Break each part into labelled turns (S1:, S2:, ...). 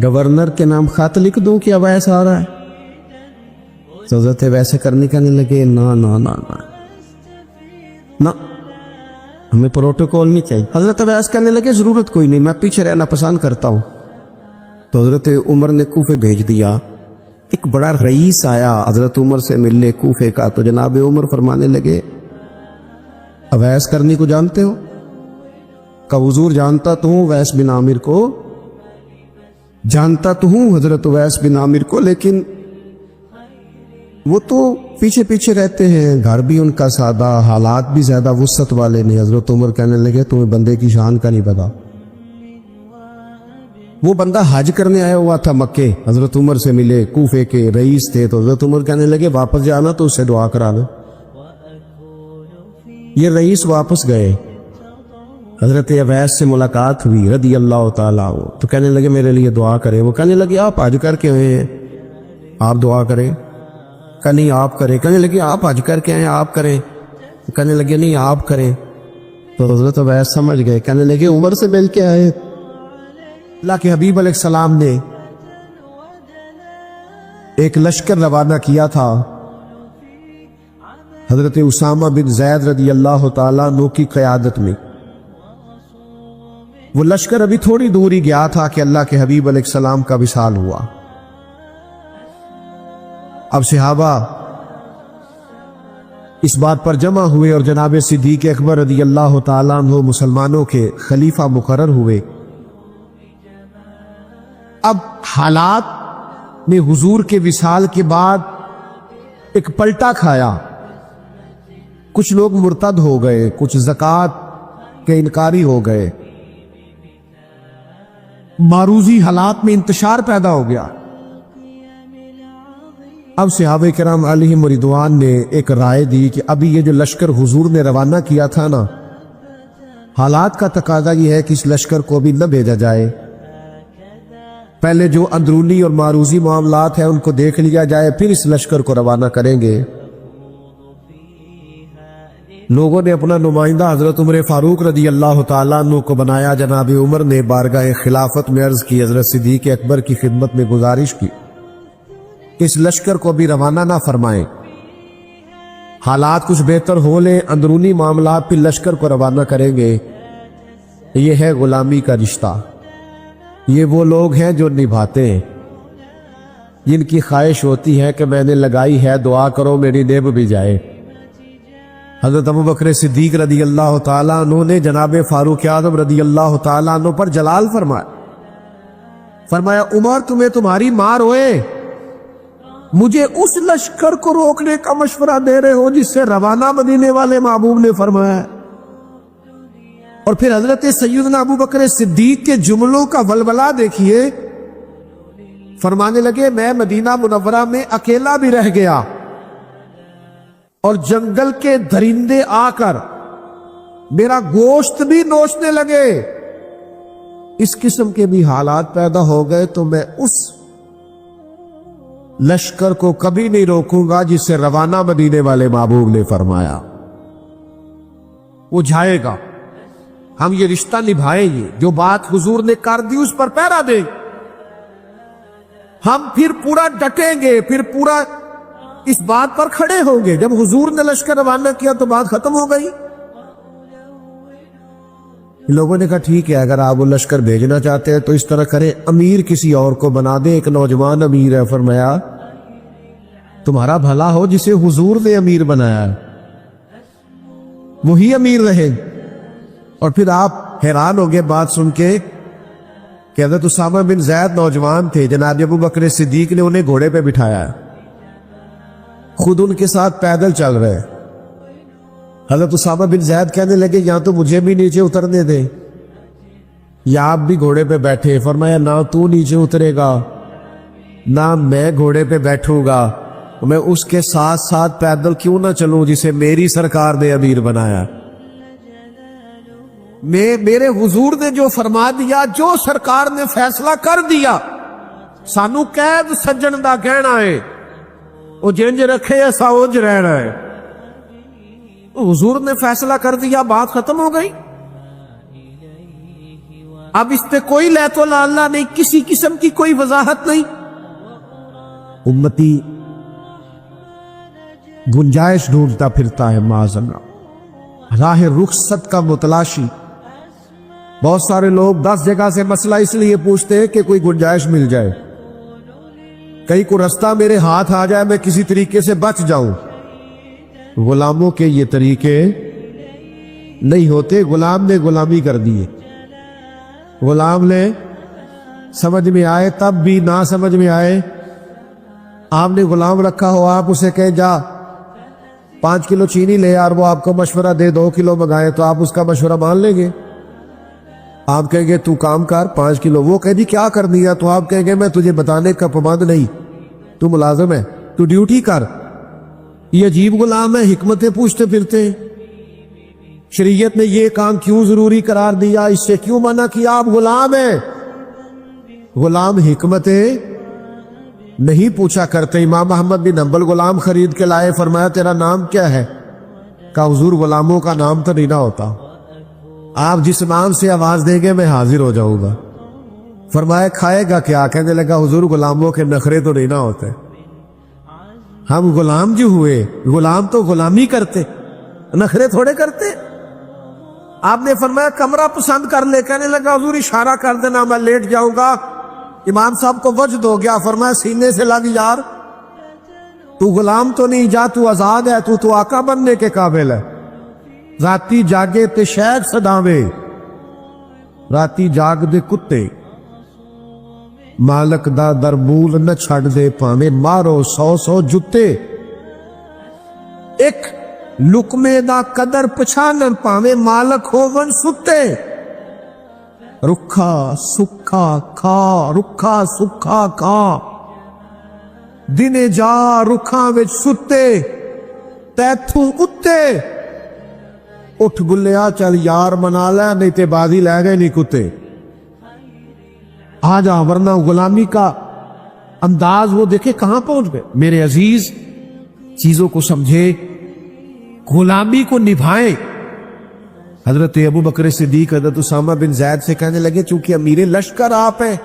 S1: Governor کے نام خط لکھ دوں کہ اویس آ رہا ہے؟ تو حضرت ویسے کرنے کہنے لگے نا نا نا نا نا، ہمیں پروٹوکول نہیں چاہیے۔ حضرت اویس کہنے لگے ضرورت کوئی نہیں، میں پیچھے رہنا پسند کرتا ہوں۔ تو حضرت عمر نے کوفے بھیج دیا۔ ایک بڑا رئیس آیا حضرت عمر سے ملنے کوفے کا، تو جناب عمر فرمانے لگے اویس کرنی کو جانتے ہو؟ کہ حضور جانتا تو ہوں اویس بن عامر کو، جانتا تو ہوں حضرت اویس بن عامر کو، لیکن وہ تو پیچھے پیچھے رہتے ہیں، گھر بھی ان کا سادہ، حالات بھی زیادہ وسعت والے نہیں۔ حضرت عمر کہنے لگے تمہیں بندے کی شان کا نہیں پتا۔ وہ بندہ حج کرنے آیا ہوا تھا مکے، حضرت عمر سے ملے، کوفے کے رئیس تھے، تو حضرت عمر کہنے لگے واپس جانا تو اس سے دعا کرا لو۔ یہ رئیس واپس گئے، حضرت اویس سے ملاقات ہوئی رضی اللہ تعالیٰ عنہ، تو کہنے لگے میرے لیے دعا کریں۔ وہ کہنے لگے آپ حج کر کے آئے ہیں، آپ دعا کریں؟ کہ نہیں آپ کریں۔ کہنے لگے آپ حج کر کے آئے ہیں، آپ کریں؟ کہنے لگے نہیں آپ کریں۔ تو حضرت اویس سمجھ گئے، کہنے لگے عمر سے مل کے آئے؟ اللہ کے حبیب علیہ السلام نے ایک لشکر روانہ کیا تھا حضرت اسامہ بن زید رضی اللہ تعالیٰ عنہ کی قیادت میں۔ وہ لشکر ابھی تھوڑی دور ہی گیا تھا کہ اللہ کے حبیب علیہ السلام کا وصال ہوا۔ اب صحابہ اس بات پر جمع ہوئے اور جناب صدیق اکبر رضی اللہ تعالیٰ عنہ مسلمانوں کے خلیفہ مقرر ہوئے۔ اب حالات نے حضور کے وصال کے بعد ایک پلٹا کھایا، کچھ لوگ مرتد ہو گئے، کچھ زکوٰۃ کے انکاری ہو گئے، معروضی حالات میں انتشار پیدا ہو گیا۔ اب صحابہ کرام علیہم رضوان نے ایک رائے دی کہ ابھی یہ جو لشکر حضور نے روانہ کیا تھا نا، حالات کا تقاضا یہ ہے کہ اس لشکر کو بھی نہ بھیجا جائے، پہلے جو اندرونی اور معروضی معاملات ہیں ان کو دیکھ لیا جائے، پھر اس لشکر کو روانہ کریں گے۔ لوگوں نے اپنا نمائندہ حضرت عمر فاروق رضی اللہ تعالیٰ عنہ کو بنایا۔ جناب عمر نے بارگاہ خلافت میں عرض کی، حضرت صدیق اکبر کی خدمت میں گزارش کی کہ اس لشکر کو بھی روانہ نہ فرمائیں، حالات کچھ بہتر ہو لیں، اندرونی معاملات پھر لشکر کو روانہ کریں گے۔ یہ ہے غلامی کا رشتہ، یہ وہ لوگ ہیں جو نبھاتے ہیں، جن کی خواہش ہوتی ہے کہ میں نے لگائی ہے، دعا کرو میری نبھ بھی جائے۔ حضرت ابوبکر صدیق رضی اللہ تعالیٰ عنہ نے جناب فاروق اعظم رضی اللہ تعالیٰ عنہ پر جلال فرمایا عمر تمہیں تمہاری مار ہوئے، مجھے اس لشکر کو روکنے کا مشورہ دے رہے ہو جس سے روانہ مدینے والے محبوب نے فرمایا۔ اور پھر حضرت سیدنا ابوبکر صدیق کے جملوں کا ولولہ دیکھیے، فرمانے لگے میں مدینہ منورہ میں اکیلا بھی رہ گیا اور جنگل کے درندے آ کر میرا گوشت بھی نوچنے لگے، اس قسم کے بھی حالات پیدا ہو گئے تو میں اس لشکر کو کبھی نہیں روکوں گا جس سے روانہ مدینے والے محبوب نے فرمایا۔ وہ جائے گا، ہم یہ رشتہ نبھائیں گے، جو بات حضور نے کر دی اس پر پہرا دیں، ہم پھر پورا ڈٹیں گے، پھر پورا اس بات پر کھڑے ہوں گے۔ جب حضور نے لشکر روانہ کیا تو بات ختم ہو گئی۔ لوگوں نے کہا ٹھیک ہے، اگر آپ وہ لشکر بھیجنا چاہتے ہیں تو اس طرح کریں، امیر کسی اور کو بنا دیں، ایک نوجوان امیر ہے۔ فرمایا تمہارا بھلا ہو، جسے حضور نے امیر بنایا ہے وہی امیر رہے۔ اور پھر آپ حیران ہو گئے بات سن کے کہ حضرت اسامہ بن زید نوجوان تھے، جناب ابوبکر صدیق نے انہیں گھوڑے پہ بٹھایا ہے، خود ان کے ساتھ پیدل چل رہے۔ حضرت اسامہ بن زید کہنے لگے یا تو مجھے بھی نیچے اترنے دیں یا آپ بھی گھوڑے پہ بیٹھے۔ فرمایا نہ تو نیچے اترے گا نہ میں گھوڑے پہ بیٹھوں گا، میں اس کے ساتھ ساتھ پیدل کیوں نہ چلوں جسے میری سرکار نے امیر بنایا۔ میرے حضور نے جو فرما دیا، جو سرکار نے فیصلہ کر دیا، سانو قید سجن دا کہنا ہے، وہ جنج رکھے ایسا اونج رہنا ہے۔ حضور نے فیصلہ کر دیا، بات ختم ہو گئی۔ اب اس پہ کوئی لہت و لالا نہیں, کسی قسم کی کوئی وضاحت نہیں. امتی گنجائش ڈھونڈتا پھرتا ہے معاذ اللہ, راہ رخصت کا متلاشی. بہت سارے لوگ 10 جگہ سے مسئلہ اس لیے پوچھتے ہیں کہ کوئی گنجائش مل جائے, کہیں کوئی رستہ میرے ہاتھ آ جائے, میں کسی طریقے سے بچ جاؤں. غلاموں کے یہ طریقے نہیں ہوتے. غلام نے غلامی کر دی ہے. غلام نے سمجھ میں آئے تب بھی, نہ سمجھ میں آئے. آپ نے غلام رکھا ہو, آپ اسے کہیں جا 5 کلو چینی لے یار, وہ آپ کو مشورہ دے 2 کلو منگائے, تو آپ اس کا مشورہ مان لیں گے؟ آپ کہیں گے تو کام کر 5 کلو. وہ کہہ دی کیا کر دیا, تو آپ کہیں گے میں تجھے بتانے کا پابند نہیں, تو ملازم ہے, تو ڈیوٹی کر. یہ عجیب غلام ہے, حکمتیں پوچھتے پھرتے ہیں. شریعت نے یہ کام کیوں ضروری قرار دیا, اس سے کیوں منع کیا؟ آپ غلام ہیں. غلام حکمتیں نہیں پوچھا کرتے. امام احمد بن حنبل غلام خرید کے لائے, فرمایا تیرا نام کیا ہے؟ کہا حضور غلاموں کا نام تو نہیں نہ ہوتا, آپ جس نام سے آواز دیں گے میں حاضر ہو جاؤں گا. فرمایا کھائے گا کیا؟ کہنے لگا حضور غلاموں کے نخرے تو نہیں نہ ہوتے, ہم غلام جو ہوئے, غلام تو غلامی کرتے, نخرے تھوڑے کرتے. آپ نے فرمایا کمرہ پسند کر لے. کہنے لگا حضور اشارہ کر دینا میں لیٹ جاؤں گا. امام صاحب کو وجد ہو گیا, فرمایا سینے سے لگ یار, تو غلام تو نہیں, جا تو آزاد ہے, تو آقا بننے کے قابل ہے. راتی جاگے تے شیخ صداوے, راتی جاگ دے کتے, مالک دا دربول نہ چھڑ دے, پاویں مارو 100 جتے. ایک لقمے دا قدر پچھانن, پاویں مالک ہون ستے. رکھا سکھا کھا, رکھا سکھا کھا, دنے جا رکھاں وچ ستے, تیتھوں اتے. اٹھ گلیا چل یار منا لے, نہیں تے بازی لے گئے نہیں کتے. آ جا, ورنہ غلامی کا انداز وہ دیکھے کہاں پہنچ گئے. میرے عزیز چیزوں کو سمجھے, غلامی کو نبھائیں. حضرت ابو بکر صدیق حضرت اسامہ بن زید سے کہنے لگے چونکہ امیر لشکر آپ ہیں,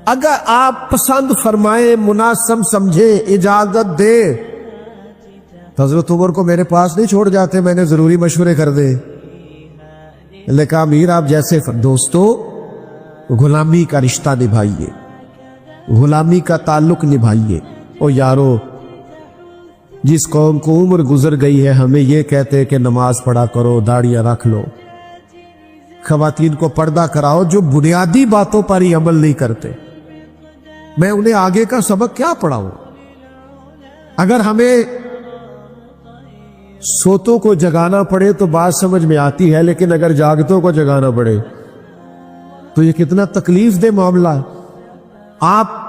S1: اگر آپ پسند فرمائیں, مناسب سمجھے, اجازت دے, حضرت عمر کو میرے پاس نہیں چھوڑ جاتے, میں نے ضروری مشورے کر دے. لیکن امیر آپ جیسے دوستو غلامی کا رشتہ نبھائیے, غلامی کا تعلق نبھائیے. او یارو, جس قوم کو عمر گزر گئی ہے ہمیں یہ کہتے کہ نماز پڑھا کرو, داڑیاں رکھ لو, خواتین کو پردہ کراؤ, جو بنیادی باتوں پر ہی عمل نہیں کرتے, میں انہیں آگے کا سبق کیا پڑھاؤں؟ اگر ہمیں سوتوں کو جگانا پڑے تو بات سمجھ میں آتی ہے, لیکن اگر جاگتوں کو جگانا پڑے تو یہ کتنا تکلیف دہ معاملہ ہے. آپ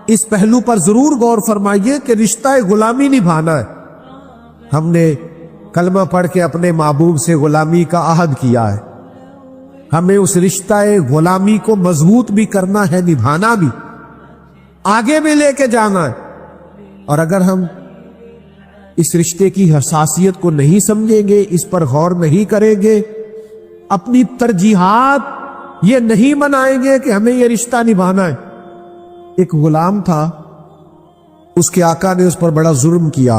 S1: اس پہلو پر ضرور غور فرمائیے کہ رشتہ غلامی نبھانا ہے. ہم نے کلمہ پڑھ کے اپنے محبوب سے غلامی کا عہد کیا ہے, ہمیں اس رشتہ غلامی کو مضبوط بھی کرنا ہے, نبھانا بھی, آگے بھی لے کے جانا ہے. اور اگر ہم اس رشتے کی حساسیت کو نہیں سمجھیں گے, اس پر غور نہیں کریں گے, اپنی ترجیحات یہ نہیں منائیں گے کہ ہمیں یہ رشتہ نبھانا ہے. ایک غلام تھا, اس کے آقا نے اس پر بڑا ظلم کیا,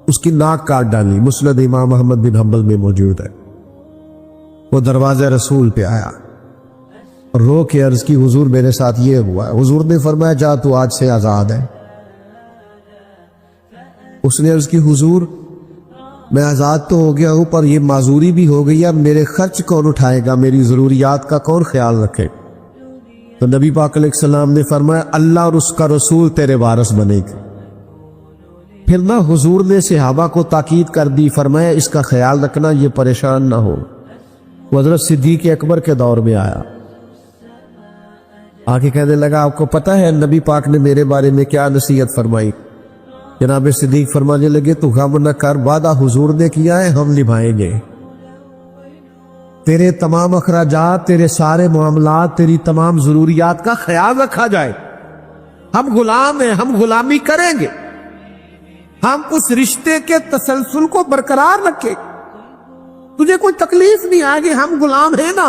S1: اس کی ناک کاٹ ڈالی. مسند امام احمد بن حنبل میں موجود ہے. وہ دروازے رسول پہ آیا, رو کے عرض کی حضور میرے ساتھ یہ ہوا ہے. حضور نے فرمایا جا تو آج سے آزاد ہے. اس نے عرض کی حضور میں آزاد تو ہو گیا ہوں, پر یہ معذوری بھی ہو گئی ہے, میرے خرچ کون اٹھائے گا, میری ضروریات کا کون خیال رکھے؟ تو نبی پاک علیہ السلام نے فرمایا اللہ اور اس کا رسول تیرے وارث بنے گا. پھر نہ حضور نے صحابہ کو تاکید کر دی, فرمایا اس کا خیال رکھنا, یہ پریشان نہ ہو. وہ حضرت صدیق اکبر کے دور میں آیا, آگے کہنے لگا آپ کو پتہ ہے نبی پاک نے میرے بارے میں کیا نصیحت فرمائی؟ جناب صدیق فرمانے لگے تو غم نہ کر, وعدہ حضور نے کیا ہے ہم نبھائیں گے. تیرے تمام اخراجات, تیرے سارے معاملات, تیری تمام ضروریات کا خیال رکھا جائے. ہم غلام ہیں, ہم غلامی کریں گے, ہم اس رشتے کے تسلسل کو برقرار رکھیں. تجھے کوئی تکلیف نہیں آئے گی, ہم غلام ہیں نا.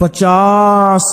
S1: 50